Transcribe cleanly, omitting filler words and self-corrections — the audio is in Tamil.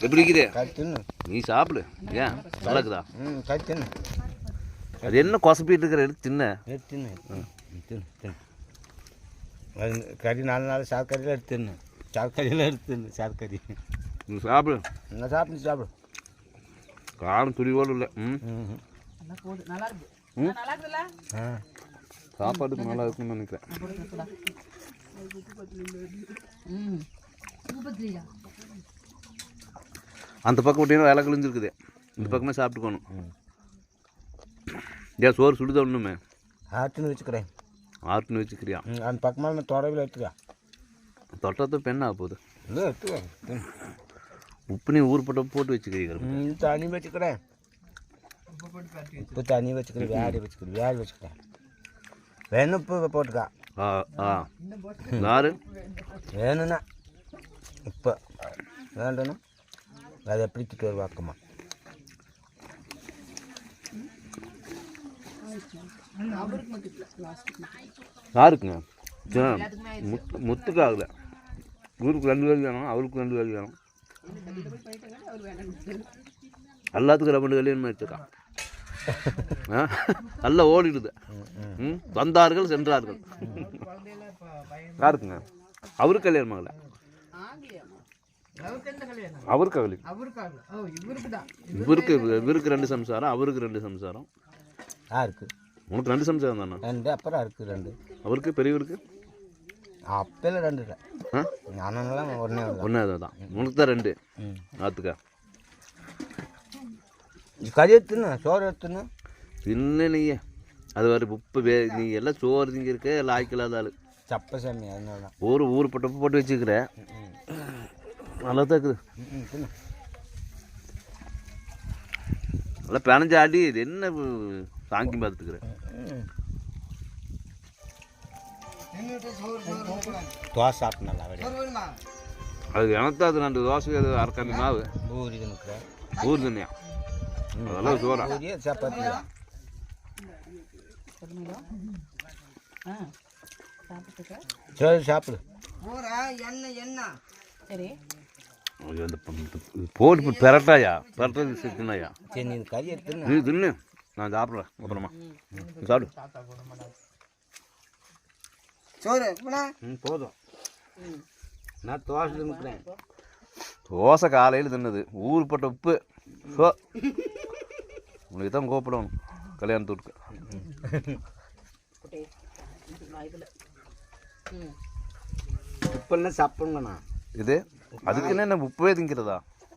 எப்படி இருக்குது? தின்னு. நீ சாப்பிடு. ஏன் நல்லா இருக்குதா? தின்னு. அது என்ன கொசப்பிட்டு இருக்கிற எடுத்து தின்ன. தின்னு தின்னு தின்னு. அது கறி 4 நாள் சாக்கறியில் எடுத்து தின்னு. சாக்கறியில் எடுத்து தின்னு. சாக்கறி நீ சாப்பிடு. என்ன சாப்பிட்டு சாப்பிடு. காரம் துளிவோடு இல்லை. சாப்பாடுக்கு நல்லா இருக்குன்னு நினைக்கிறேன். அந்த பக்கம் விட்டீங்கன்னா வேலை கழிஞ்சிருக்குது. இந்த பக்கமே சாப்பிட்டுக்கணும். ஏன் சோறு சுடுத ஒன்றுமே ஆட்டுன்னு வச்சுக்கிறேன். ஆட்டுன்னு வச்சுக்கிறியா? அந்த பக்கமாக நான் தொடவில் எடுத்துக்கா. தொட்டத்தை பெண்ணாக போகுது. இல்லை எடுத்துக்கேன். உப்பு நீ ஊர்பட்ட போட்டு வச்சுக்கிறீங்க. தண்ணி வச்சுக்கிறேன். உப்பு தண்ணி வச்சுக்கிறேன். வேடி வச்சுக்கிறேன். வேடி வச்சுக்கிறேன். வேணும் உப்பு போட்டுக்கா. யாரு வேணும்ண்ணா இப்போ வேண்டணும். அதை எப்படி திட்டு வருவாக்கம்மா. யாருக்குங்க? முத்துக்கு ஆகலை. ஊருக்கு 2 வேலை வேணும், அவருக்கு 2 வேலை வேணும். எல்லாத்துக்கும் 2 வேலையும் எடுத்துக்கான். நல்லா ஓடிடுது. வந்தார்கள் சென்றார்கள். யாருக்குங்க? அவருக்கு கல்யாணம் ஆகலை. அவருக்கு ஆகலை. இவருக்கு 2 சம்சாரம், அவருக்கு 2 சம்சாரம். யாருக்கு? உனக்கு 2 சம்சாரம் தானே? 2. அப்புறம் இருக்குது 2. அவருக்கு பெரியவருக்கு அப்பெல்லாம் 2 இல்லை. அண்ணனெல்லாம் ஒன்றே தான். உனக்கு தான் 2. ஆத்துக்கா கறி எடுத்துன்னு சோறு எடுத்துன்னு தின்னு. நீயே அது வர உப்பு நீ எல்லாம் சோறு திங்க இருக்க. எல்லாம் ஆய்க்கலாத ஆள். சப்ப சாமி. அதனால தான் ஊர் போட்டு வச்சுக்கிற. நல்லா தான் இருக்குது. நல்லா பிணைஞ்சு ஆடி. இது என்ன சாங்கி பார்த்துக்கிறேன். தோசை சாப்பிட்டு நல்லா அது எனக்கு அது 2 தோசை. அது அரைக்காமி மாவு ஊறி தின்னுக்கிறேன். ஊர் தண்ணியா? அதெல்லாம் சோறா? சப்பாத்தி சரி சாப்பிடு. போட்டு பெரட்டாயா? பெரட்டா தின்னாயா? சரி நீ கறி எடுத்து நீ தின்னு. நான் சாப்பிட்றேன் அப்புறமா. சாப்பிடு. சோறு போதும். நான் தோசை தின்னுக்கிறேன். தோசை காலையில் தின்னது. ஊர்பட்ட உப்பு. ஸோ உனக்கு தான் கூப்பிடணும் கல்யாணத்துக்கு. உப்பெல்லாம் சாப்பிடுங்கண்ணா. இது அதுக்குன்னு என்ன உப்பவே திங்கிறதா?